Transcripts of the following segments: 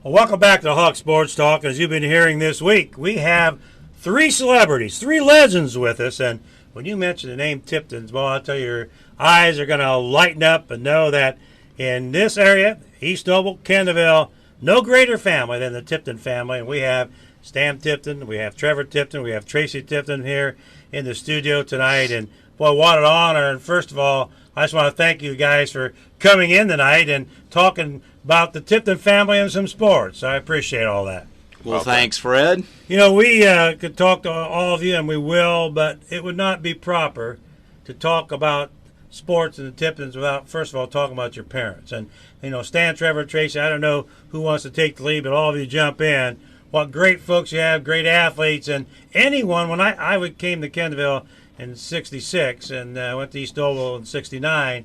Well, welcome back to Hawk Sports Talk. As you've been hearing this week, we have three celebrities, three legends with us. And when you mention the name Tipton, well, I'll tell you, your eyes are going to lighten up and know that in this area, East Noble, Kendallville, no greater family than the Tipton family. And we have Stan Tipton, we have Trevor Tipton, we have Tracy Tipton here in the studio tonight. And boy, what an honor. And first of all, I just want to thank you guys for coming in tonight and talking about the Tipton family and some sports. I appreciate all that. Well, thanks, Fred. You know, we could talk to all of you, and we will, but it would not be proper to talk about sports and the Tiptons without, first of all, talking about your parents. And, you know, Stan, Trevor, Tracy, I don't know who wants to take the lead, but all of you jump in. What great folks you have, great athletes, and anyone, when I came to Kendallville in 66 and went to East Noble in 69,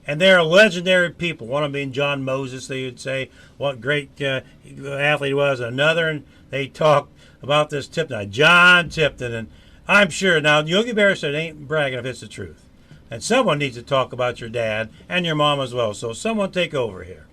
and they're legendary people. One of them being John Moses, they would say what great athlete he was. Another, and they talk about this Tipton, John Tipton. And I'm sure, now Yogi Berra said it ain't bragging if it's the truth. And someone needs to talk about your dad and your mom as well. So someone take over here.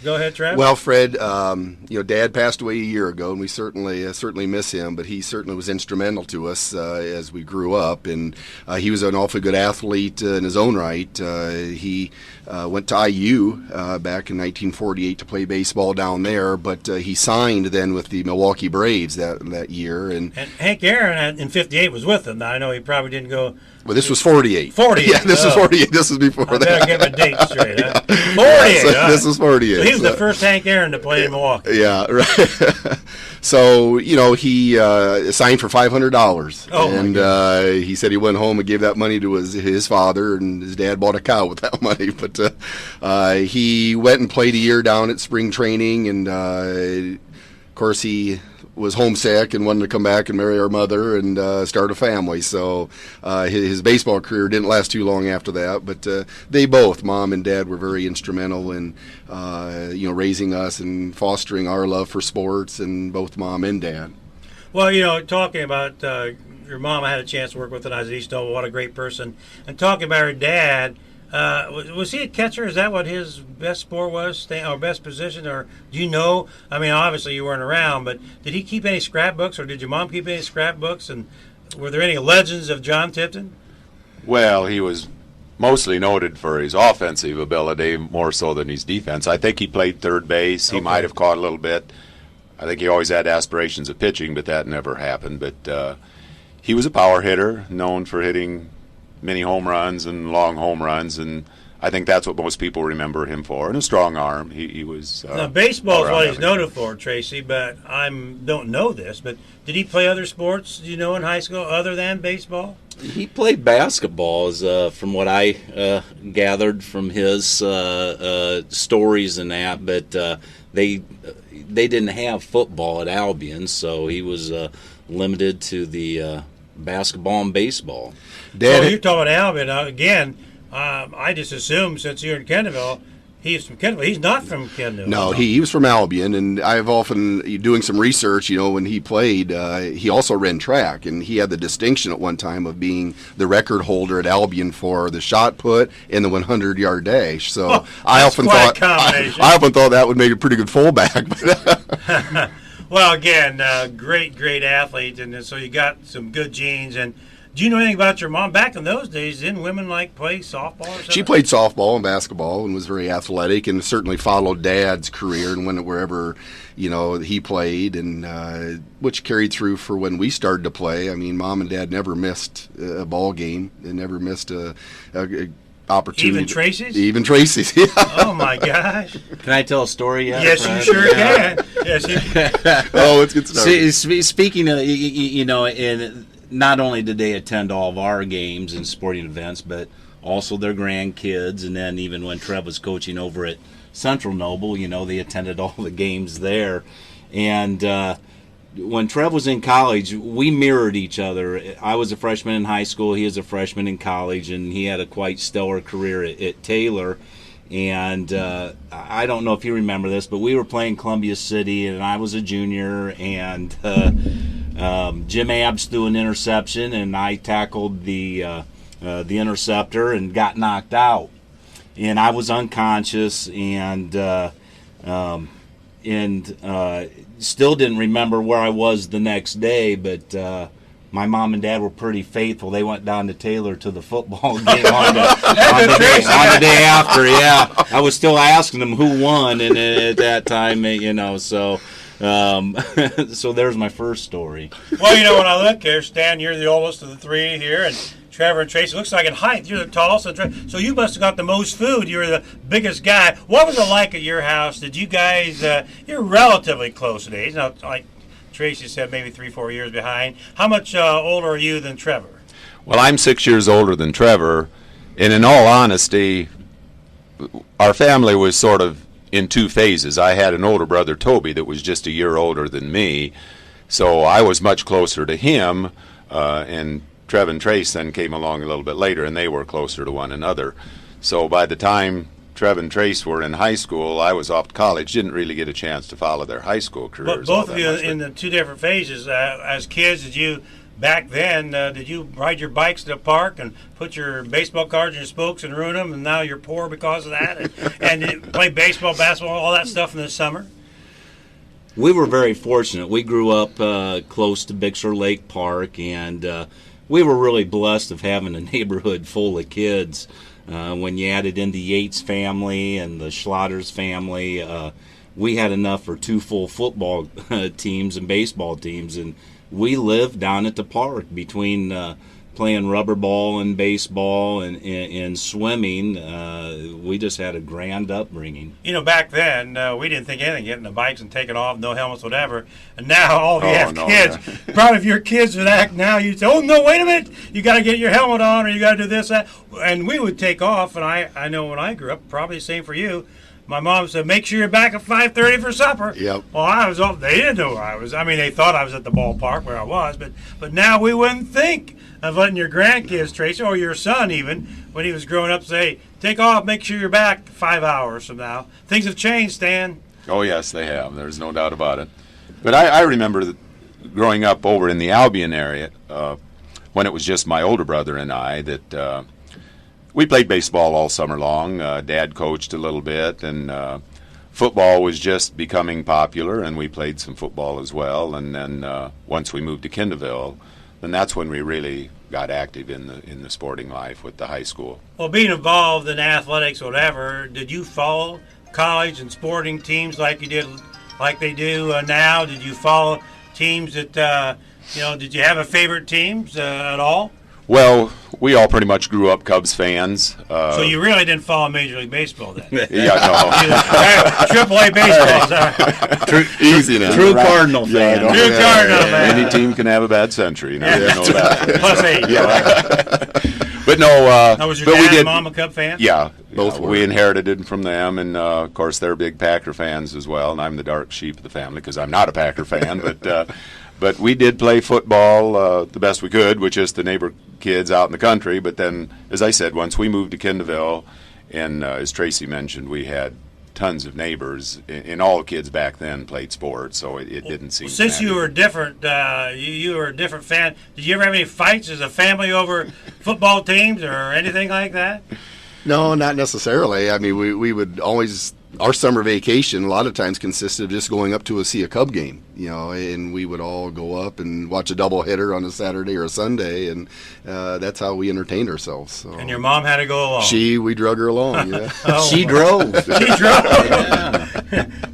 Go ahead, Travis. Well, Fred, Dad passed away a year ago, and we certainly miss him. But he certainly was instrumental to us as we grew up, and he was an awfully good athlete in his own right. He went to IU back in 1948 to play baseball down there, but he signed then with the Milwaukee Braves that year. And Hank Aaron in '58 was with him. Now I know he probably didn't go. Well, this was 48. 48. Yeah, this was 48. This was before I that. better get my dates straight. Huh? 48. So this was 48. So he was the first Hank Aaron to play in Milwaukee. Yeah, right. So, he signed for $500. Oh, and he said he went home and gave that money to his father, and his dad bought a cow with that money. But he went and played a year down at spring training, and, of course, he was homesick and wanted to come back and marry our mother and start a family. So his baseball career didn't last too long after that. But they both, Mom and Dad, were very instrumental in raising us and fostering our love for sports, and both Mom and Dad. Well, talking about your mom, I had a chance to work with when I was at East Noble. What a great person. And talking about her dad, was he a catcher? Is that what his best sport was, or best position? Or do you know? I mean, obviously you weren't around, but did he keep any scrapbooks, or did your mom keep any scrapbooks? And were there any legends of John Tipton? Well, he was mostly noted for his offensive ability more so than his defense. I think he played third base. He might have caught a little bit. I think he always had aspirations of pitching, but that never happened. But he was a power hitter, known for hitting many home runs and long home runs, and I think that's what most people remember him for. And a strong arm. He was. Now, baseball is what he's noted for, Tracy. But I don't know this. But did he play other sports? Do you know in high school other than baseball? He played basketball, from what I gathered from his stories and that. But they didn't have football at Albion, so he was limited to the basketball and baseball. Dad, you're talking about Albion again. I just assumed since you're in Kendallville, he's from Kendallville. He's not from Kendallville. No, he was from Albion, and I've often, doing some research, when he played, he also ran track, and he had the distinction at one time of being the record holder at Albion for the shot put and the 100-yard dash. So I often thought that would make a pretty good fullback. Well, again, great athlete, and so you got some good genes. And do you know anything about your mom? Back in those days, didn't women play softball or something? She played softball and basketball and was very athletic, and certainly followed Dad's career and went wherever he played, and which carried through for when we started to play. I mean, Mom and Dad never missed a ball game. They never missed a opportunity. Even Tracy's? Yeah. Oh, my gosh. Can I tell a story yet? Yes, you sure can. Yes, you can. Oh, let's get started. Speaking of, and not only did they attend all of our games and sporting events, but also their grandkids. And then even when Trev was coaching over at Central Noble, they attended all the games there. And when Trev was in college, we mirrored each other. I was a freshman in high school. He was a freshman in college, and he had a quite stellar career at Taylor. And I don't know if you remember this, but we were playing Columbia City, and I was a junior, and Jim Abbs threw an interception, and I tackled the interceptor and got knocked out. And I was unconscious, and still didn't remember where I was the next day, but my mom and dad were pretty faithful. They went down to Taylor to the football game on the day after. Yeah, I was still asking them who won, and at that time, so. So there's my first story. Well, when I look here, Stan, you're the oldest of the three here, and Trevor and Tracy, looks like in height, you're the tallest. So you must have got the most food. You're the biggest guy. What was it like at your house? Did you guys, you're relatively close in age, now, like Tracy said, maybe 3-4 years behind. How much older are you than Trevor? Well, I'm 6 years older than Trevor, and in all honesty, our family was sort of in two phases. I had an older brother, Toby, that was just a year older than me, so I was much closer to him, and Trev and Trace then came along a little bit later, and they were closer to one another. So by the time Trev and Trace were in high school, I was off to college, didn't really get a chance to follow their high school careers. But both of you in the two different phases, as kids, back then, did you ride your bikes to the park and put your baseball cards in your spokes and ruin them, and now you're poor because of that? And play baseball, basketball, all that stuff in the summer? We were very fortunate. We grew up close to Big Sur Lake Park, and we were really blessed of having a neighborhood full of kids. When you added in the Yates family and the Schlotters family, we had enough for 2 full football teams and baseball teams, and we lived down at the park between playing rubber ball and baseball and swimming. We just had a grand upbringing. Back then, we didn't think anything, getting the bikes and taking off, no helmets, whatever. And now all of you have kids. Yeah. Probably if your kids would act now, you'd say, oh, no, wait a minute, you got to get your helmet on, or you got to do this, that. And we would take off, and I know when I grew up, probably the same for you, my mom said, make sure you're back at 5:30 for supper. Yep. Well, I was off. They didn't know where I was. I mean, they thought I was at the ballpark where I was, but now we wouldn't think of letting your grandkids, Tracy, or your son even, when he was growing up, say, take off, make sure you're back 5 hours from now. Things have changed, Stan. Oh, yes, they have. There's no doubt about it. But I remember that growing up over in the Albion area, when it was just my older brother and I, that we played baseball all summer long. Dad coached a little bit, and football was just becoming popular, and we played some football as well. And then once we moved to Kendallville, then that's when we really got active in the sporting life with the high school. Well, being involved in athletics, whatever, did you follow college and sporting teams like you did, like they do now? Did you follow teams that did you have a favorite teams at all? Well, we all pretty much grew up Cubs fans. So you really didn't follow Major League Baseball then? Yeah, no. Triple A baseball. Easy now. True Cardinal fan. True Cardinal fan. Any team can have a bad century. You know that. Plus 8. Yeah. But no. Now, was your dad and mom a Cub fan? Yeah. Both were. We inherited it from them, and of course they're big Packer fans as well, and I'm the dark sheep of the family because I'm not a Packer fan, But we did play football the best we could with just the neighbor kids out in the country. But then, as I said, once we moved to Kendallville, and as Tracy mentioned, we had tons of neighbors, and all the kids back then played sports, so it didn't seem. Since you were different, you were a different fan. Did you ever have any fights as a family over football teams or anything like that? No, not necessarily. I mean, we would always. Our summer vacation a lot of times consisted of just going up to see a Cub game, and we would all go up and watch a doubleheader on a Saturday or a Sunday, and that's how we entertained ourselves. So. And your mom had to go along. We drug her along. Yeah. She drove. She drove.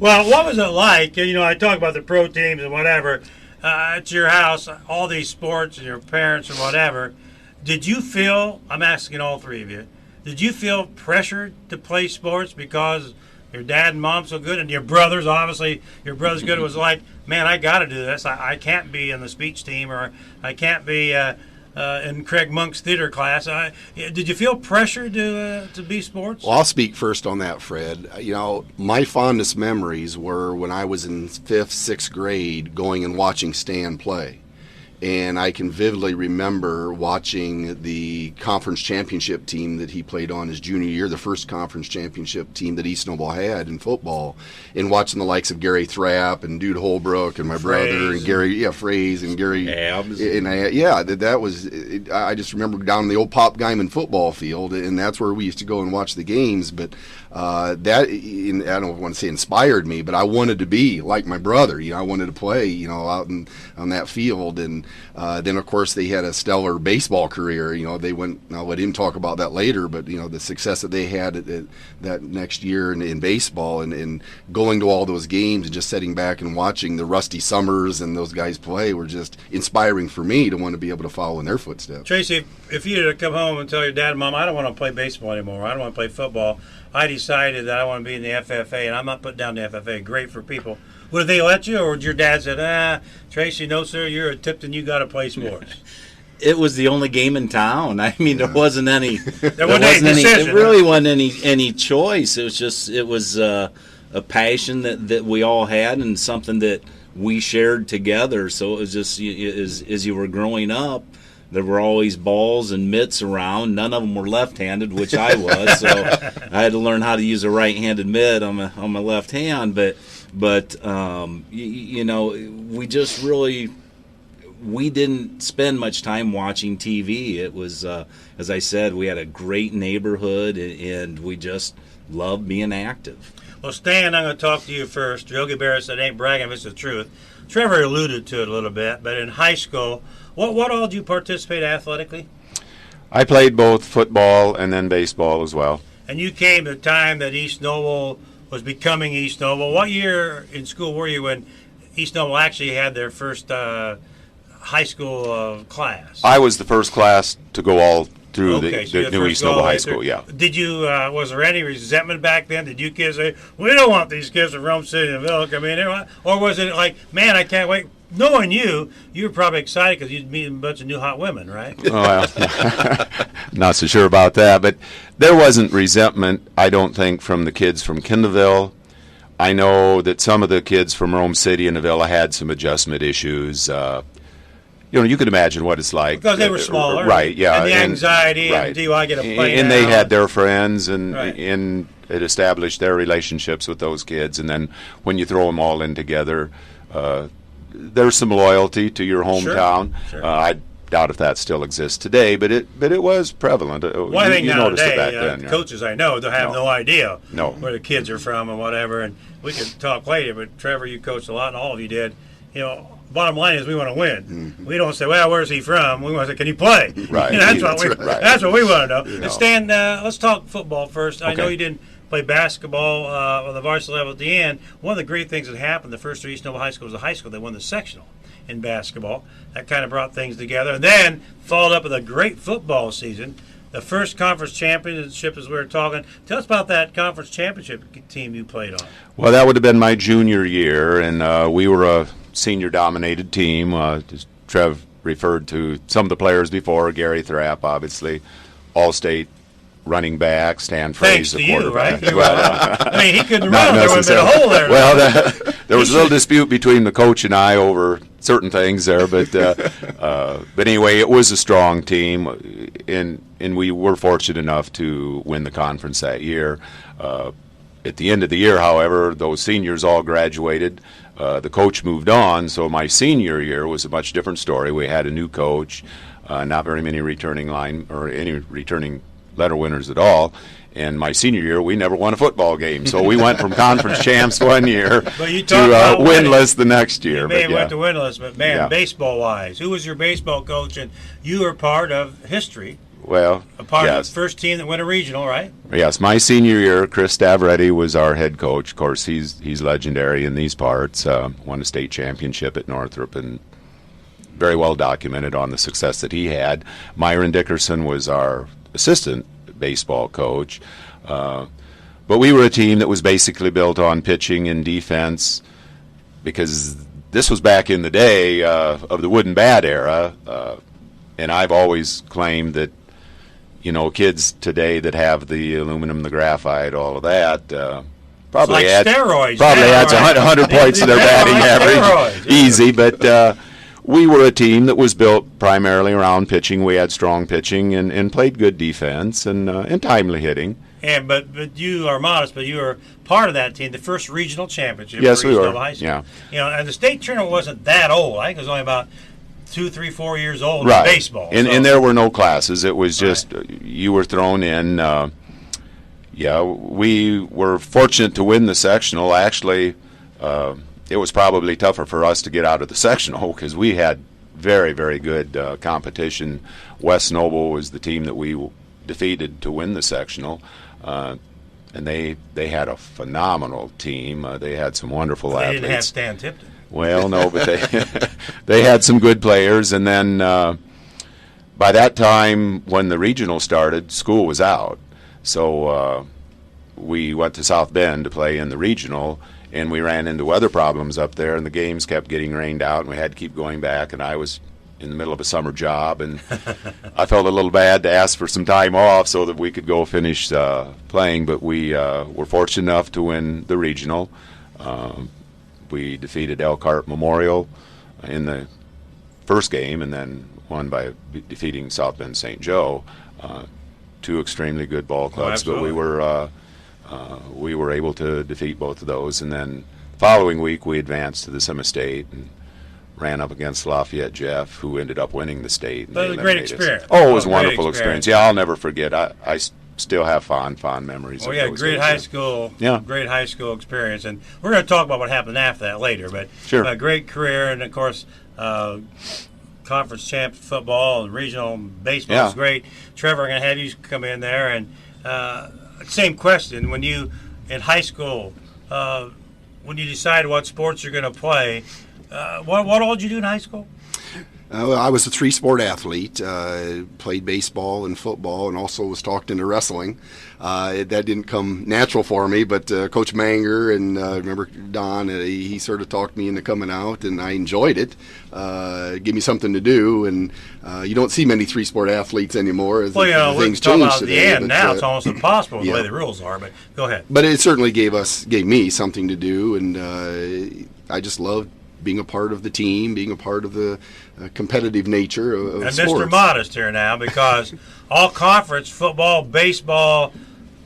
Well, what was it like? I talk about the pro teams and whatever. At your house, all these sports and your parents and whatever. Did you feel? I'm asking all three of you. Did you feel pressured to play sports because your dad and mom so good, and your brothers, obviously, your brother's good? It was like, man, I got to do this. I can't be in the speech team, or I can't be in Craig Monk's theater class. Did you feel pressure to be sports? Well, I'll speak first on that, Fred. My fondest memories were when I was in 5th, 6th grade going and watching Stan play. And I can vividly remember watching the conference championship team that he played on his junior year, the first conference championship team that East Snowball had in football, and watching the likes of Gary Thrapp and Dude Holbrook and my brother and Gary, Fraze and Gary. Abs. That was. I just remember down in the old Pop Guyman football field, and that's where we used to go and watch the games. But I don't want to say inspired me, but I wanted to be like my brother. I wanted to play, out on that field. And then, of course, they had a stellar baseball career. They went. I'll let him talk about that later. But the success that they had at that next year in baseball, and going to all those games and just sitting back and watching the Rusty Summers and those guys play were just inspiring for me to want to be able to follow in their footsteps. Tracy, if you had to come home and tell your dad and mom, I don't want to play baseball anymore, I don't want to play football, I decided that I want to be in the FFA, and I'm not putting down the FFA, great for people, would they let you, or would your dad said, Tracy, no sir, you're a Tipton, you got to play sports? It was the only game in town. I mean, there wasn't any. There wasn't any decision. It really wasn't any choice. It was a passion that we all had, and something that we shared together. So it was just as you were growing up, there were always balls and mitts around. None of them were left-handed, which I was. So I had to learn how to use a right-handed mitt on my left hand. But we just really. We didn't spend much time watching TV. It was, as I said, we had a great neighborhood, and we just loved being active. Well, Stan, I'm going to talk to you first. Yogi Berra said, ain't bragging if it's the truth. Trevor alluded to it a little bit, but in high school, what all did you participate athletically? I played both football and then baseball as well. And you came at the time that East Noble was becoming East Noble. What year in school were you when East Noble actually had their first high school class? I was the first class to go all through the new East Noble High School, yeah. Did you, was there any resentment back then? Did you kids say, we don't want these kids from Rome City and Villa come in here? Or was it like, man, I can't wait? Knowing you were probably excited because you'd meet a bunch of new hot women, right? Well, not so sure about that, but there wasn't resentment, I don't think, from the kids from Kindleville. I know that some of the kids from Rome City and Avila had some adjustment issues. You can imagine what it's like. Because they were smaller. Right, yeah. And the anxiety, right. And do I get a play And now? they had their friends, and Right. it established their relationships with those kids. And then when you throw them all in together, there's some loyalty to your hometown. Sure. I doubt if that still exists today, but it was prevalent. Well, I think you noticed it nowadays, back then. coaches I know, they'll have no idea No. where the kids are from and whatever. And we could talk later, but Trevor, you coached a lot, and all of you did. Bottom line is we want to win. Mm-hmm. We don't say, well, where's he from? We want to say, can he play? Right. That's what we want to know. No. And Stan, let's talk football first. I Okay. know you didn't play basketball on the varsity level at the end. One of the great things that happened the first year East Noble High School was the high school. They won the sectional in basketball. That kind of brought things together. And then followed up with a great football season. The first conference championship, as we were talking. Tell us about that conference championship team you played on. Well, that would have been my junior year, and we were a senior-dominated team. Trev referred to some of the players before, Gary Thrapp, obviously, All-State running back, Stan Fraze, the quarterback. Right? I mean, he couldn't run. There would have been a hole there. Well, there was a little dispute between the coach and I over certain things there, but anyway, it was a strong team, and we were fortunate enough to win the conference that year. At the end of the year, however, those seniors all graduated. The coach moved on, so my senior year was a much different story. We had a new coach, not very many returning letter winners at all. And my senior year, we never won a football game. So we went from conference champs one year to winless the next year. You may have went to winless, but man, baseball-wise, who was your baseball coach? And you were part of history. Well, a part of the first team that won a regional, right? Yes, my senior year, Chris Stavretti was our head coach. Of course, he's legendary in these parts. Won a state championship at Northrop, and very well documented on the success that he had. Myron Dickerson was our assistant baseball coach. But we were a team that was basically built on pitching and defense, because this was back in the day of the wooden bat era. And I've always claimed that, kids today that have the aluminum, the graphite, all of that, probably adds steroids. Probably adds 100 points to their batting average. Easy, but we were a team that was built primarily around pitching. We had strong pitching and played good defense and timely hitting. And but you are modest, but you were part of that team, the first regional championship. Yes, for we East were. Nova High School. Yeah. You know, and the state tournament wasn't that old. I think it was only about 2, 3, 4 years old Right. in baseball. And there were no classes. It was just you were thrown in. We were fortunate to win the sectional. Actually, it was probably tougher for us to get out of the sectional because we had very, very good competition. West Noble was the team that we defeated to win the sectional. And they had a phenomenal team. They had some wonderful athletes. They didn't have Stan Tipton. Well, no, but they had some good players. And then by that time, when the regional started, school was out. So we went to South Bend to play in the regional, and we ran into weather problems up there, and the games kept getting rained out, and we had to keep going back. And I was in the middle of a summer job, and I felt a little bad to ask for some time off so that we could go finish playing, but we were fortunate enough to win the regional. We defeated Elkhart Memorial in the first game and then won by defeating South Bend St. Joe, two extremely good ball clubs, but we were able to defeat both of those, and then the following week we advanced to the semi-state and ran up against Lafayette Jeff, who ended up winning the state. But it was a great experience. Oh, it was a wonderful experience. Yeah, I'll never forget. I still have fond memories of those great days. high school. Yeah. Great high school experience. And we're going to talk about what happened after that later. But sure. A great career, and, of course, conference champ football and regional baseball is great. Trevor, I'm going to have you come in there. And same question. When you, in high school, when you decide what sports you're going to play, what all did you do in high school? I was a 3-sport athlete, played baseball and football, and also was talked into wrestling. That didn't come natural for me, but Coach Manger and remember Don, he sort of talked me into coming out, and I enjoyed it. Give me something to do, and you don't see many 3-sport athletes anymore. Well, things talk change about today. the end now. It's almost impossible the yeah. way the rules are, but go ahead. But it certainly gave me something to do, and I just loved being a part of the team, being a part of the competitive nature of and sports. Mr. Modest here now, because all conference, football, baseball,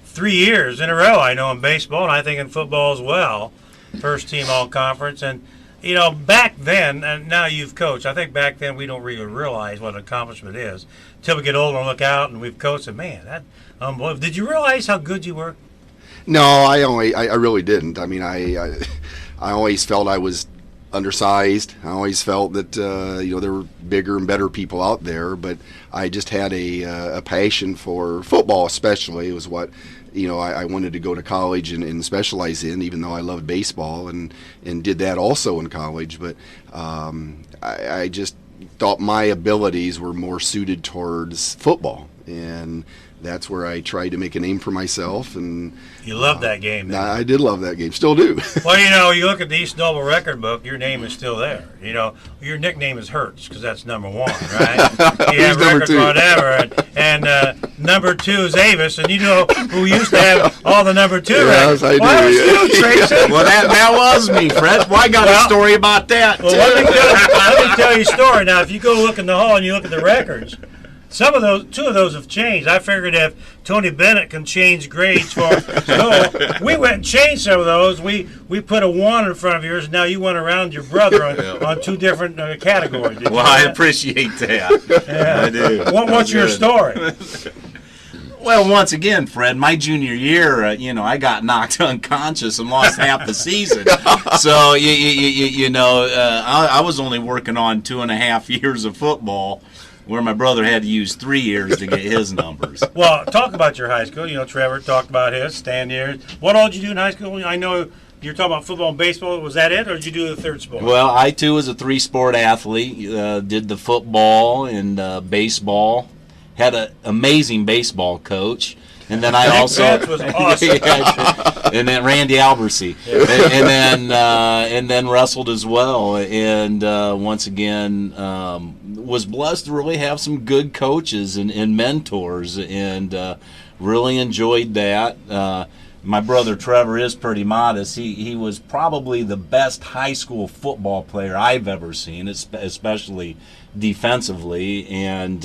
3 years in a row, I know in baseball, and I think in football as well, first team all conference. And, back then, and now you've coached, I think back then we don't really realize what an accomplishment is until we get older and look out and we've coached, and man, that unbelievable. Did you realize how good you were? No, I really didn't. I mean, I always felt I was undersized. I always felt that there were bigger and better people out there, but I just had a passion for football, especially. It was what I wanted to go to college and specialize in, even though I loved baseball and did that also in college. But I just thought my abilities were more suited towards football, and that's where I tried to make a name for myself. And you loved that game. I did love that game. Still do. Well, you look at the East Noble record book, your name is still there. Your nickname is Hertz because that's number 1, right? You have records whatever. And number 2 is Avis, and you know who used to have all the number 2 records. Yes, I do. Well, that was you, Tracy. Well, that was me, Fred. Well, I got a story about that. Well, let me tell you a story. Now, if you go look in the hall and you look at the records, two of those have changed. I figured if Tony Bennett can change grades for so we went and changed some of those. We put a 1 in front of yours, and now you went around your brother on 2 different categories. Well, I appreciate that. Yeah. I do. What's your story? Well, once again, Fred, my junior year, I got knocked unconscious and lost half the season. So, I was only working on 2.5 years of football, where my brother had to use 3 years to get his numbers. Well, talk about your high school. Trevor talked about his, Stan years. What all did you do in high school? I know you're talking about football and baseball. Was that it, or did you do the third sport? Well, I, too, was a 3-sport athlete. Did the football and baseball. Had an amazing baseball coach. And then I also was awesome. and then Randy Albersey, and then wrestled as well. And once again, was blessed to really have some good coaches and mentors, and really enjoyed that. my brother Trevor is pretty modest. He was probably the best high school football player I've ever seen, especially defensively. And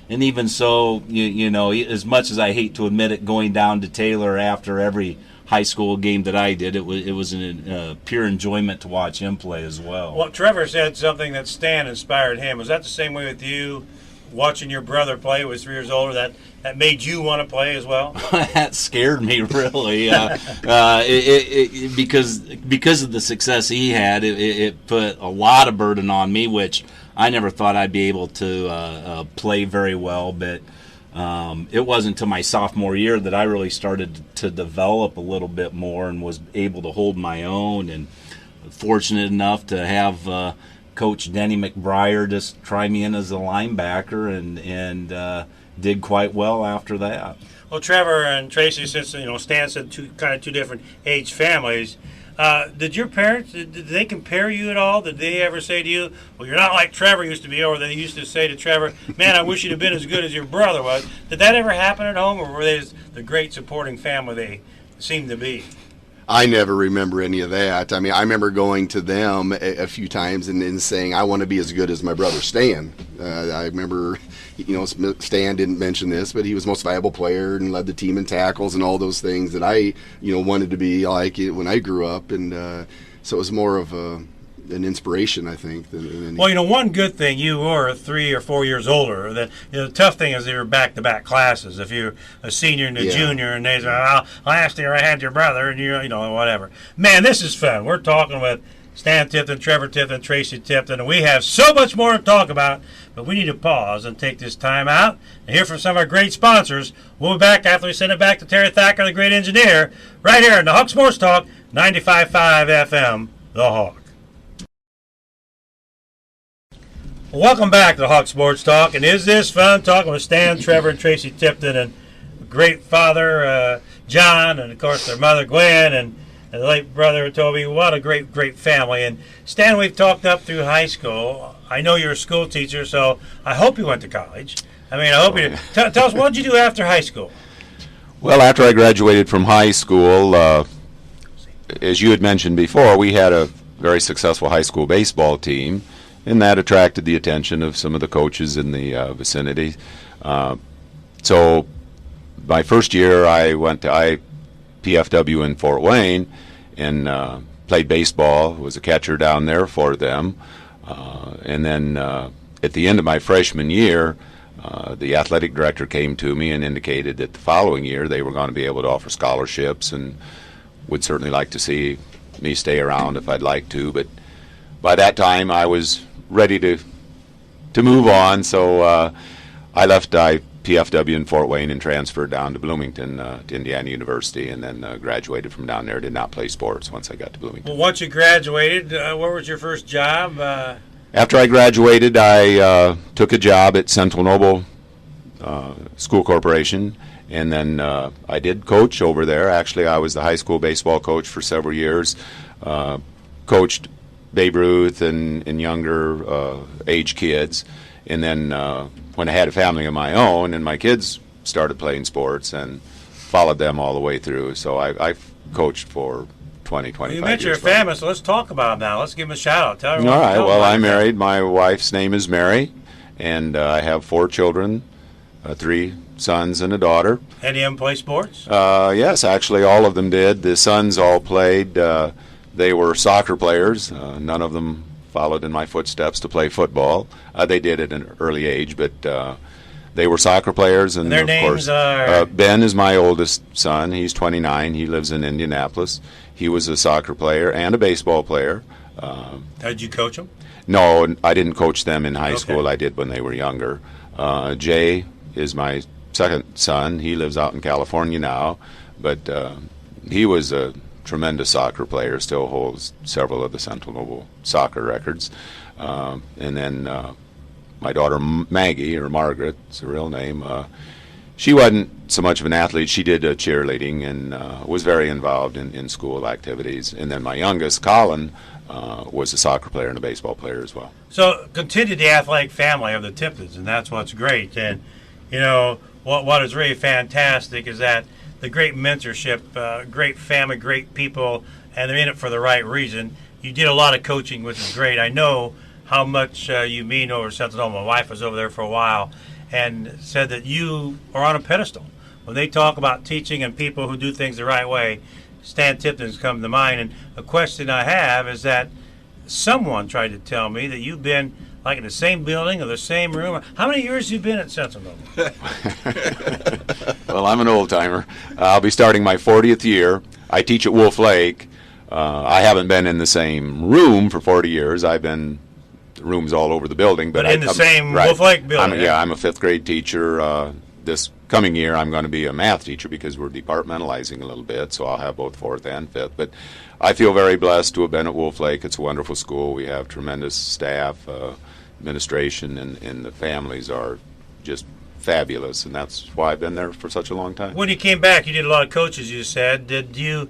even so, you know, as much as I hate to admit it, going down to Taylor after every high school game that I did, it was a pure enjoyment to watch him play as well. Well, Trevor said something that Stan inspired him. Was that the same way with you? Watching your brother play, was 3 years older, that made you want to play as well? That scared me, really, because of the success he had. It put a lot of burden on me, which I never thought I'd be able to play very well. But it wasn't until my sophomore year that I really started to develop a little bit more and was able to hold my own. And fortunate enough to have Coach Denny McBriar just try me in as a linebacker, and did quite well after that. Well, Trevor and Tracy, since Stan said two different age families, did your parents, did they compare you at all? Did they ever say to you, well, you're not like Trevor used to be, or they used to say to Trevor, man, I wish you'd have been as good as your brother was? Did that ever happen at home, or were they the great supporting family they seemed to be? I never remember any of that. I mean, I remember going to them a few times and saying, I want to be as good as my brother Stan. I remember, Stan didn't mention this, but he was most valuable player and led the team in tackles and all those things that I, wanted to be like when I grew up. And so it was more of an inspiration, I think. Well, one good thing, you were 3 or 4 years older. The tough thing is they were back-to-back classes. If you're a senior and a junior, and they say, well, last year I had your brother, and whatever. Man, this is fun. We're talking with Stan Tipton, Trevor Tipton, Tracy Tipton, and we have so much more to talk about, but we need to pause and take this time out and hear from some of our great sponsors. We'll be back after we send it back to Terry Thacker, the great engineer, right here in the Hawk Sports Talk, 95.5 FM, The Hawk. Welcome back to the Hawk Sports Talk, and is this fun talking with Stan, Trevor, and Tracy Tipton, and great father John, and of course their mother Gwen, and the late brother Toby. What a great family. And Stan, we've talked up through high school. I know you're a school teacher, so I hope you went to college. I hope you did. Tell us, what did you do after high school? Well, after I graduated from high school, as you had mentioned before, we had a very successful high school baseball team, and that attracted the attention of some of the coaches in the vicinity. So my first year, I went to IPFW in Fort Wayne and played baseball, was a catcher down there for them. And then at the end of my freshman year, the athletic director came to me and indicated that the following year they were going to be able to offer scholarships and would certainly like to see me stay around if I'd like to. But by that time, I was ready to move on, so I left IPFW in Fort Wayne and transferred down to Bloomington to Indiana University, and then graduated from down there. Did not play sports once I got to Bloomington. Well, once you graduated, where was your first job? After I graduated, I took a job at Central Noble School Corporation, and then I did coach over there. Actually, I was the high school baseball coach for several years, coached Babe Ruth and younger age kids. And then when I had a family of my own and my kids started playing sports, and followed them all the way through. So I've coached for 20, 25 years. You mentioned your family, so let's talk about them now. Let's give them a shout-out. Tell everyone. All right. Well, I'm married. My wife's name is Mary, and I have 4 children, 3 sons and a daughter. Any of them play sports? Yes, actually all of them did. The sons all played. They were soccer players. None of them followed in my footsteps to play football. They did at an early age, but they were soccer players. And their of names course, are? Ben is my oldest son. He's 29. He lives in Indianapolis. He was a soccer player and a baseball player. Did you coach them? No, I didn't coach them in high Okay. school. I did when they were younger. Jay is my second son. He lives out in California now, but he was a tremendous soccer player, still holds several of the Central Noble soccer records. And then my daughter Maggie, or Margaret, it's her real name, she wasn't so much of an athlete. She did cheerleading and was very involved in school activities. And then my youngest, Colin, was a soccer player and a baseball player as well. So continue the athletic family of the Tiptons, and that's what's great. And, what is really fantastic is that the great mentorship, great family, great people, and they're in it for the right reason. You did a lot of coaching, which is great. I know how much you mean over Sentinel. My wife was over there for a while and said that you are on a pedestal. When they talk about teaching and people who do things the right way, Stan Tipton's come to mind. And a question I have is that someone tried to tell me that you've been like in the same building or the same room. How many years have you been at Sentinel? Well, I'm an old-timer. I'll be starting my 40th year. I teach at Wolf Lake. I haven't been in the same room for 40 years. I've been rooms all over the building. But in the same Wolf Lake building? I'm a fifth-grade teacher. This coming year, I'm going to be a math teacher because we're departmentalizing a little bit, so I'll have both fourth and fifth. But I feel very blessed to have been at Wolf Lake. It's a wonderful school. We have tremendous staff, administration, and the families are just fabulous, and that's why I've been there for such a long time. When you came back, you did a lot of coaches, you said. Did you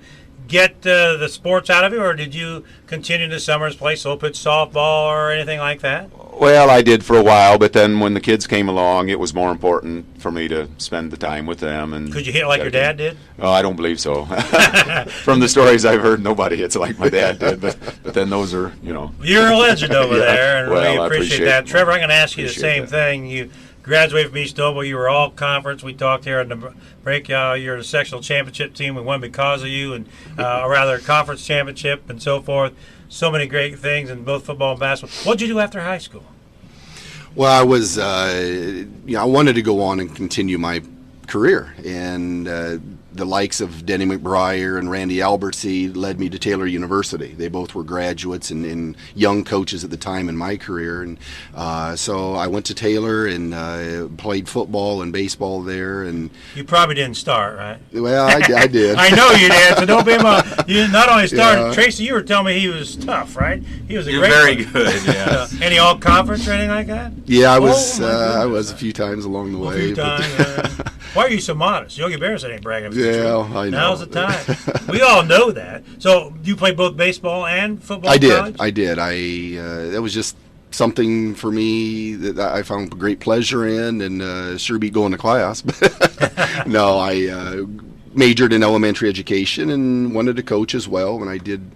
get the sports out of it, or did you continue in the summers, play slow pitch softball or anything like that? Well, I did for a while, but then when the kids came along, it was more important for me to spend the time with them. And could you hit like your dad did? Oh, I don't believe so. From the stories I've heard, nobody hits like my dad did, but then those are, You're a legend over Yeah. there, and Well, we I appreciate that. Trevor, I'm going to ask you the same that. thing. You graduated from East Noble. You were all conference. We talked here in the break. You're the sectional championship team. We won because of you, and or rather, conference championship and so forth. So many great things in both football and basketball. What did you do after high school? Well, I was, I wanted to go on and continue my career, and the likes of Denny McBriar and Randy Albertsy led me to Taylor University. They both were graduates and young coaches at the time in my career, and so I went to Taylor and played football and baseball there. And you probably didn't start, right? Well, I did. I know you did. So don't be you not only started. Yeah. Tracy, you were telling me he was tough, right? He was a You're great very player. good, yes. Any all conference or anything like that? Yeah, I was. Oh, my goodness. I was a few times along the A way. few but- times. Why are you so modest? Yogi Berra said ain't bragging. Yeah, I know. Now's the time. We all know that. So you play both baseball and football? I in did. college? I did. That was just something for me that I found great pleasure in, and sure beat going to class. No, I majored in elementary education and wanted to coach as well when I did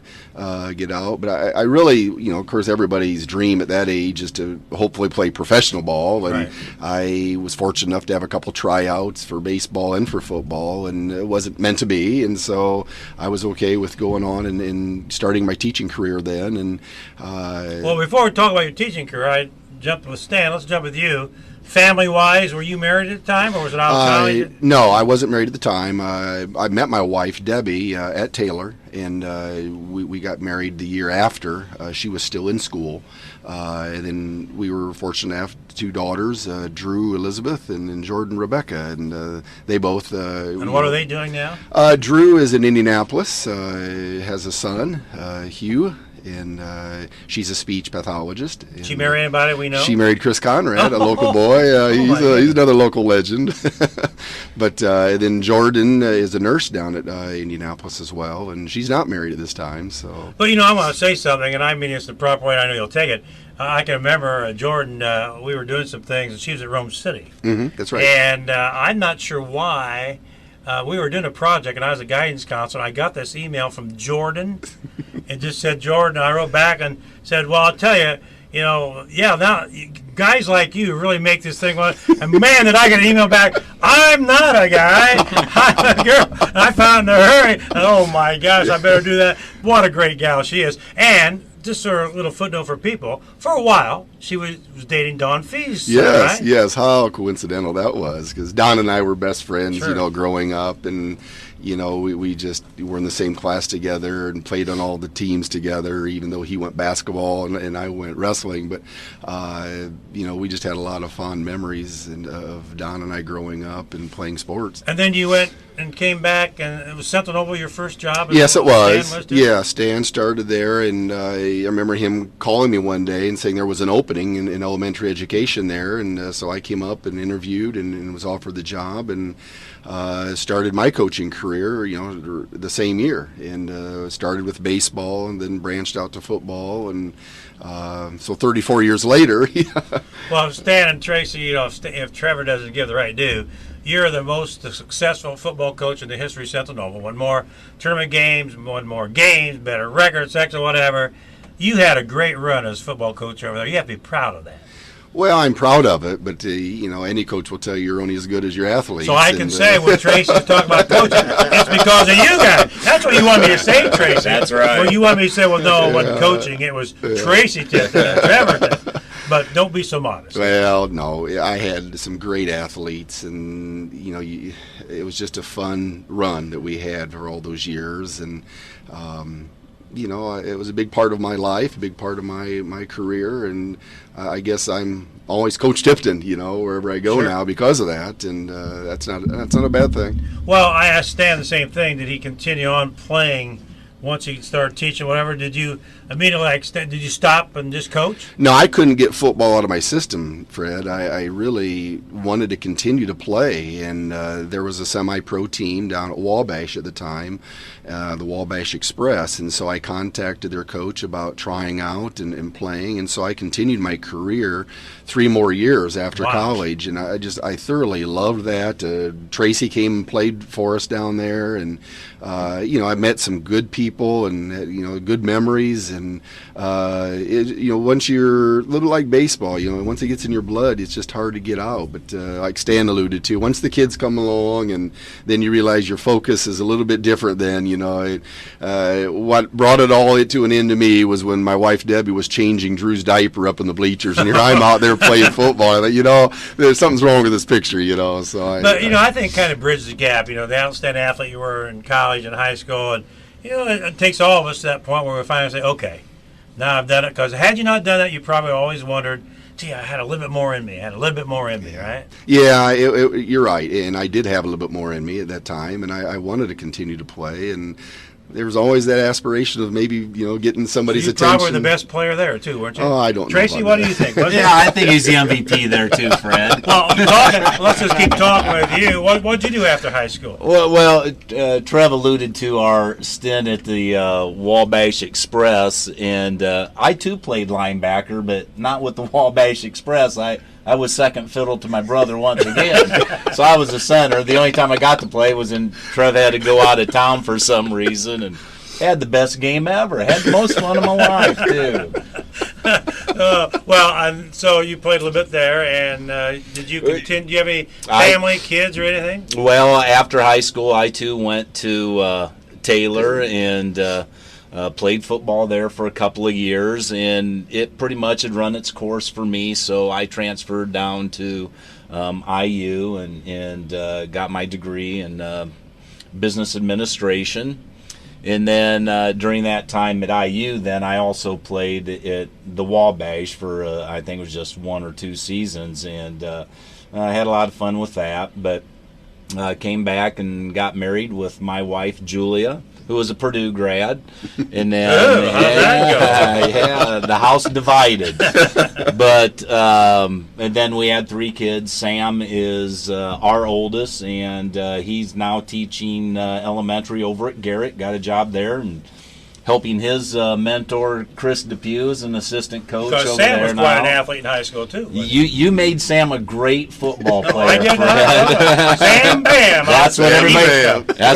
get out. But I really, of course, everybody's dream at that age is to hopefully play professional ball. And Right. I was fortunate enough to have a couple tryouts for baseball and for football, and it wasn't meant to be. And so I was okay with going on and starting my teaching career then. And Well, before we talk about your teaching career, I jumped with Stan. Let's jump with you. Family-wise, were you married at the time, or was it out of college? No, I wasn't married at the time. I met my wife, Debbie, at Taylor, and we got married the year after. She was still in school. And then we were fortunate to have two daughters, Drew Elizabeth and Jordan Rebecca, and they both... And what are they doing now? Drew is in Indianapolis, has a son, Hugh, and she's a speech pathologist. And, She marry anybody we know? She married Chris Conrad, a local boy. He's another local legend. But then Jordan is a nurse down at Indianapolis as well, and she's not married at this time. So, But I want to say something, and I mean it's the proper way. And I know you'll take it. I can remember Jordan. We were doing some things, and she was at Rome City. that's right. And I'm not sure why. We were doing a project, and I was a guidance counselor. And I got this email from Jordan. It just said Jordan. I wrote back and said, "Well, I'll tell you, now guys like you really make this thing." And man, did I get an email back? I'm not a guy. I'm a girl. And I found in a hurry. Oh my gosh, I better do that. What a great gal she is. And just sort of a little footnote for people. For a while, she was dating Don Fee's son, Yes, right? yes. How coincidental that was, because Don and I were best friends, Sure. growing up, and we just were in the same class together and played on all the teams together. Even though he went basketball and I went wrestling, but we just had a lot of fond memories of Don and I growing up and playing sports. And then you went and came back, and it was Sentinel Noble your first job? Yes, it was. Stan too? Yeah, Stan started there, and I remember him calling me one day and saying there was an opening in elementary education there, and so I came up and interviewed and was offered the job, and started my coaching career, the same year, and started with baseball and then branched out to football, and so 34 years later. Well, Stan and Tracy, if Trevor doesn't give the right due, you're the most successful football coach in the history of Central Noble. Won more tournament games, won more games, better records, or whatever. You had a great run as football coach over there. You have to be proud of that. Well, I'm proud of it, but any coach will tell you you're only as good as your athletes. So I can say when Tracy's talking about coaching, it's because of you guys. That's what you want me to say, Tracy. That's right. Well, you want me to say, well, no, it wasn't coaching. It was Tracy Tipton and Trevor Tipton. But don't be so modest. Well, no, I had some great athletes, and it was just a fun run that we had for all those years, and it was a big part of my life, a big part of my career, and I guess I'm always Coach Tipton, wherever I go now because of that, and that's not a bad thing. Well, I asked Stan the same thing. Did he continue on playing once he started teaching, whatever? Did you immediately did you stop and just coach? No, I couldn't get football out of my system, Fred. I really wanted to continue to play, and there was a semi-pro team down at Wabash at the time, the Wabash Express, and so I contacted their coach about trying out and playing, and so I continued my career 3 more years after college, and I thoroughly loved that. Tracy came and played for us down there, and I met some good people and good memories, and once you're a little like baseball, once it gets in your blood, it's just hard to get out. But like Stan alluded to, once the kids come along, and then you realize your focus is a little bit different. Then what brought it all to an end to me was when my wife Debbie was changing Drew's diaper up in the bleachers, and here I'm out there playing football. I thought, there's something's wrong with this picture, So I think kind of bridges the gap. The outstanding athlete you were in college and high school, and it takes all of us to that point where we finally say, okay, now I've done it. Because had you not done that, you probably always wondered, gee, I had a little bit more in me. Right? Yeah, you're right. And I did have a little bit more in me at that time, and I wanted to continue to play. And there was always that aspiration of maybe, getting somebody's attention. You probably were the best player there, too, weren't you? Oh, I don't know. Tracy, what do you think? I think he's the MVP there, too, Fred. Well, let's just keep talking with you. What did you do after high school? Well, Trev alluded to our stint at the Wabash Express, and I, too, played linebacker, but not with the Wabash Express. I was second fiddle to my brother once again. So I was a center. The only time I got to play was when Trev had to go out of town for some reason, and had the best game ever. Had the most fun of my life, too. So you played a little bit there, and did you continue? Do you have any family, kids, or anything? Well, after high school, I, too, went to Taylor and played football there for a couple of years, and it pretty much had run its course for me, so I transferred down to IU and got my degree in business administration. And then during that time at IU, then I also played at the Wabash for I think it was just 1 or 2 seasons, and I had a lot of fun with that. But came back and got married with my wife Julia, who was a Purdue grad, and then the house divided. But and then we had 3 kids. Sam is our oldest, and he's now teaching elementary over at Garrett. Got a job there and helping his mentor Chris Depew as an assistant coach over Sam there was now. quite an athlete in high school too. You made Sam a great football player. I did not. Sam Bam. That's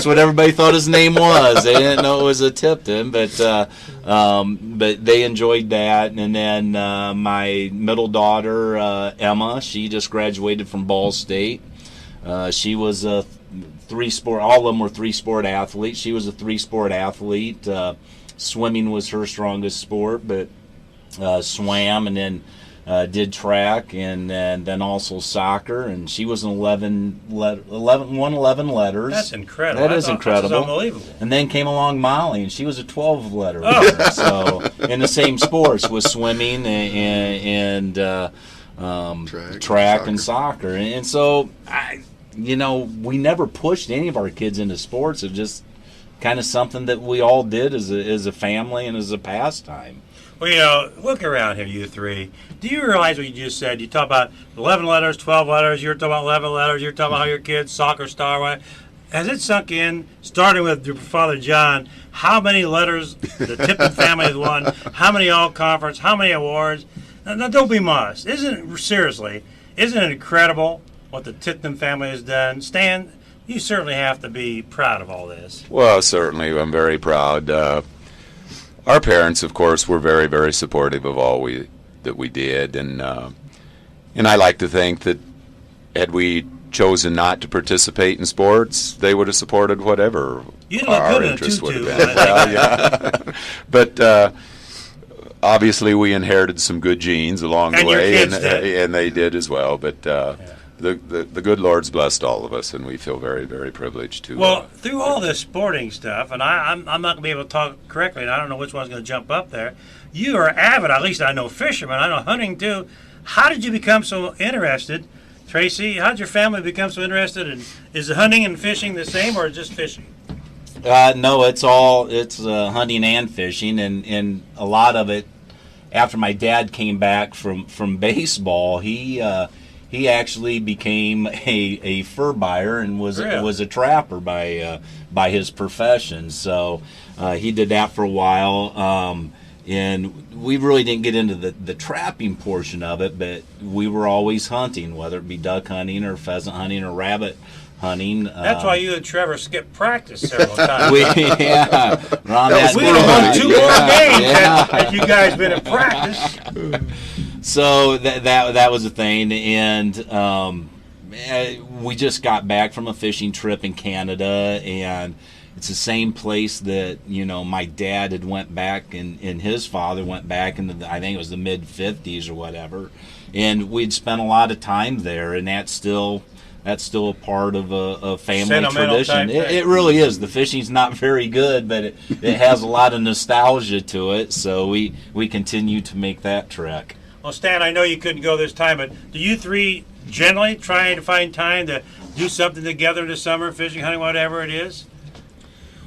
what everybody thought his name was. They didn't know it was a Tipton, but they enjoyed that. And then my middle daughter Emma, she just graduated from Ball State. She was a 3-sport. All of them were 3-sport athletes. She was a 3-sport athlete. Swimming was her strongest sport, but swam and then did track and then also soccer. And she was an 11 letters. That's incredible. That is incredible. That's unbelievable. And then came along Molly, and she was a 12-letter letter. So in the same sports with swimming and track and soccer. And so we never pushed any of our kids into sports. It was just kind of something that we all did as a family and as a pastime. Well, look around here, you 3. Do you realize what you just said? You talk about 11 letters, 12 letters. You're talking about 11 letters. You're talking about how your kids, soccer star. Right? Has it sunk in, starting with your father John, how many letters the Tipton family has won? How many all-conference? How many awards? Now, don't be modest. Isn't it incredible what the Tipton family has done. Stan, you certainly have to be proud of all this. Well, certainly, I'm very proud. Our parents, of course, were very, very supportive of all that we did, and I like to think that had we chosen not to participate in sports, they would have supported whatever our interest would have been. Yeah. But obviously, we inherited some good genes along the way, and they did as well. But the good Lord's blessed all of us, and we feel very, very privileged to. Well, through all this sporting stuff, and I'm not going to be able to talk correctly, and I don't know which one's going to jump up there. You are avid, at least I know fishermen, I know hunting too. How did you become so interested? Tracy, how did your family become so interested in? Is the hunting and fishing the same, or just fishing? No, it's hunting and fishing, and a lot of it. After my dad came back from baseball, he actually became a fur buyer and was a trapper by his profession. So he did that for a while. And we really didn't get into the trapping portion of it, but we were always hunting, whether it be duck hunting or pheasant hunting or rabbit hunting. That's why you and Trevor skipped practice several times. We have won 2 more games had you guys been in practice. So that was a thing, and we just got back from a fishing trip in Canada, and it's the same place that my dad had went back, and his father went back in I think it was the mid-50s or whatever, and we'd spent a lot of time there, and that's still a part of a family tradition. It really is. The fishing's not very good, but it has a lot of nostalgia to it, so we continue to make that trek. Well, Stan, I know you couldn't go this time, but do you three generally try to find time to do something together this summer, fishing, hunting, whatever it is?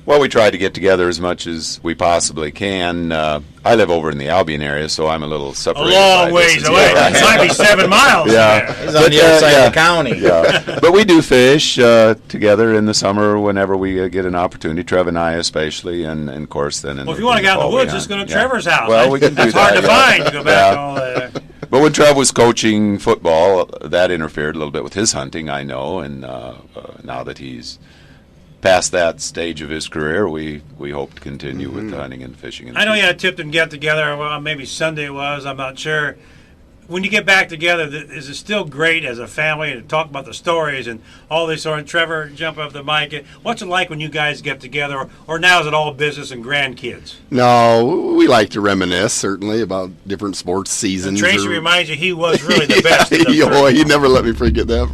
Well, we try to get together as much as we possibly can. I live over in the Albion area, so I'm a little separated. A long ways away. It might be 7 miles. Yeah, he's on the other side of the county. Yeah, but we do fish together in the summer whenever we get an opportunity. Trev and I, especially, and of course then. Well, if you want to get out in the woods, just go to Trevor's house. Well, we can do that. It's hard to find. To go back to all that. But when Trev was coaching football, that interfered a little bit with his hunting, I know, and now that he's past that stage of his career, we hope to continue with the hunting and fishing. I know you had Tipton get together. Well, maybe Sunday it was. I'm not sure. When you get back together, is it still great as a family to talk about the stories and all this sort? And Trevor, jump up the mic. What's it like when you guys get together, or now is it all business and grandkids? No, we like to reminisce certainly about different sports seasons. And Tracy reminds you he was really the best. He never let me forget that.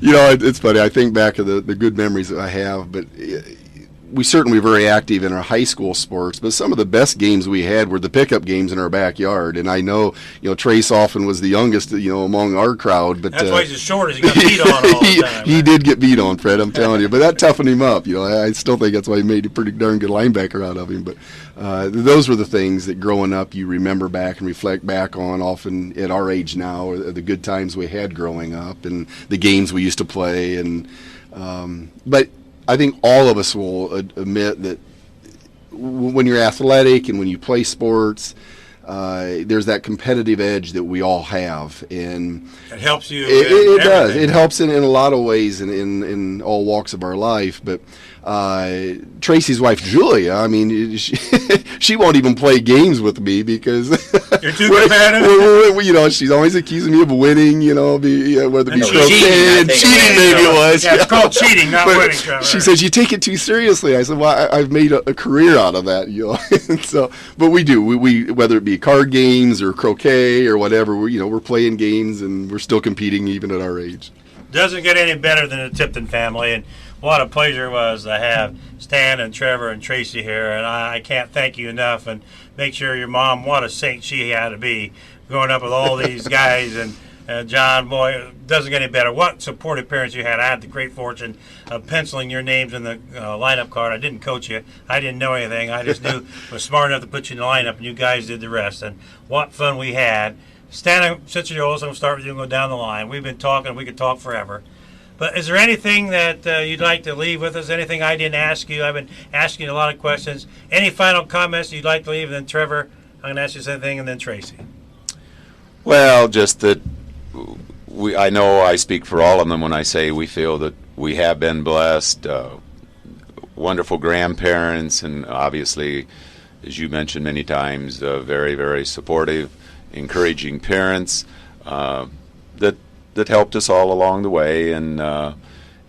It's funny. I think back of the good memories that I have, but we certainly were very active in our high school sports, but some of the best games we had were the pickup games in our backyard. And I know, Trace often was the youngest, among our crowd. But that's why he's as short as he got beat on all the time. He did get beat on, Fred, I'm telling you. But that toughened him up. I still think that's why he made a pretty darn good linebacker out of him. But those were the things that growing up you remember back and reflect back on, often at our age now, or the good times we had growing up and the games we used to play. And but I think all of us will admit that when you're athletic and when you play sports, there's that competitive edge that we all have, and it helps you. It does. It helps in a lot of ways in all walks of our life. But Tracy's wife Julia, I mean, she won't even play games with me because you're too competitive. She's always accusing me of winning. Whether it be cheating, maybe it was. Yeah, it's called cheating, not winning. She says you take it too seriously. I said, well, I've made a career out of that. So, but we do. We whether it be card games or croquet or whatever, we're playing games and we're still competing even at our age. Doesn't get any better than the Tipton family, and what a pleasure it was to have Stan and Trevor and Tracy here, and I can't thank you enough, and make sure your mom, what a saint she had to be, growing up with all these guys, and John, boy, it doesn't get any better. What supportive parents you had. I had the great fortune of penciling your names in the lineup card. I didn't coach you. I didn't know anything. I just knew was smart enough to put you in the lineup, and you guys did the rest, and what fun we had. Stan, since you're old, so I'm going to start with you and go down the line. We've been talking. We could talk forever. But is there anything that you'd like to leave with us? Anything I didn't ask you? I've been asking you a lot of questions. Any final comments you'd like to leave? And then Trevor, I'm going to ask you something, and then Tracy. Well, just that I know I speak for all of them when I say we feel that we have been blessed. Wonderful grandparents, and obviously, as you mentioned many times, very, very supportive, encouraging parents that helped us all along the way, and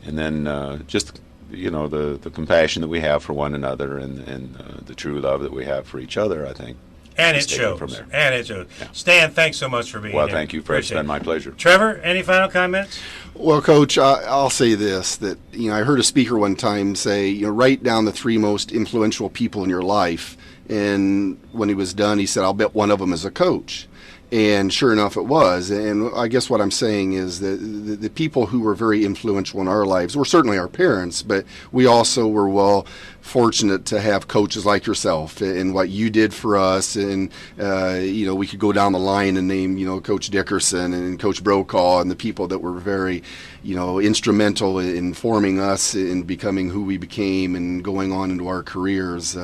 then just the compassion that we have for one another, and the true love that we have for each other, I think. And it shows. From there. And it shows. Yeah. Stan, thanks so much for being here. Well, thank you, Fred. It's been my pleasure. Trevor, any final comments? Well, Coach, I'll say this, that I heard a speaker one time say, write down the 3 most influential people in your life. And when he was done, he said, I'll bet one of them is a coach. And sure enough, it was. And I guess what I'm saying is that the people who were very influential in our lives were certainly our parents, but we also were fortunate to have coaches like yourself and what you did for us. And, we could go down the line and name, Coach Dickerson and Coach Brokaw and the people that were very, instrumental in forming us and becoming who we became and going on into our careers.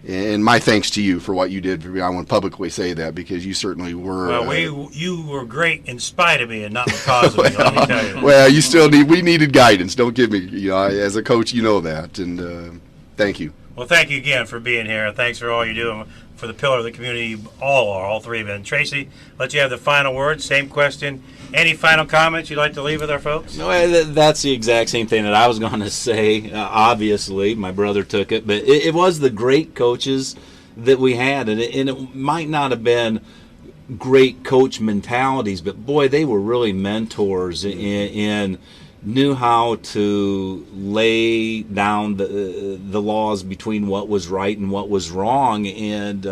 And my thanks to you for what you did for me. I want to publicly say that because you certainly were. Well, you were great in spite of me and not because of me, let me tell you. Well, we needed guidance. Don't give me, as a coach, you know that. And thank you. Well, thank you again for being here. Thanks for all you're doing for the pillar of the community. All 3 of you. And Tracy, let you have the final word. Same question. Any final comments you'd like to leave with our folks? No, that's the exact same thing that I was going to say. Obviously, my brother took it, but it was the great coaches that we had, and it might not have been great coach mentalities, but boy, they were really mentors and knew how to lay down the laws between what was right and what was wrong, and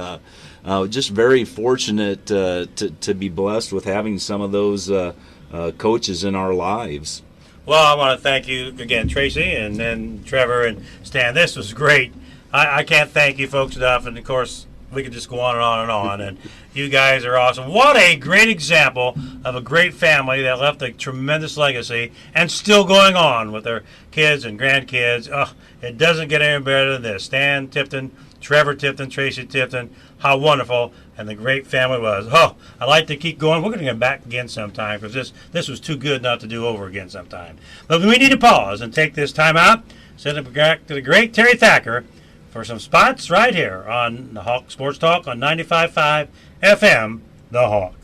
just very fortunate to be blessed with having some of those coaches in our lives. Well, I want to thank you again, Tracy, and then Trevor and Stan. This was great. I can't thank you folks enough, and of course, we could just go on and on and on, and you guys are awesome. What a great example of a great family that left a tremendous legacy and still going on with their kids and grandkids. It doesn't get any better than this. Stan Tipton, Trevor Tipton, Tracy Tipton, how wonderful, and the great family was. I'd like to keep going. We're going to get back again sometime because this was too good not to do over again sometime. But we need to pause and take this time out, send it back to the great Terry Thacker for some spots right here on the Hawk Sports Talk on 95.5 FM, The Hawk.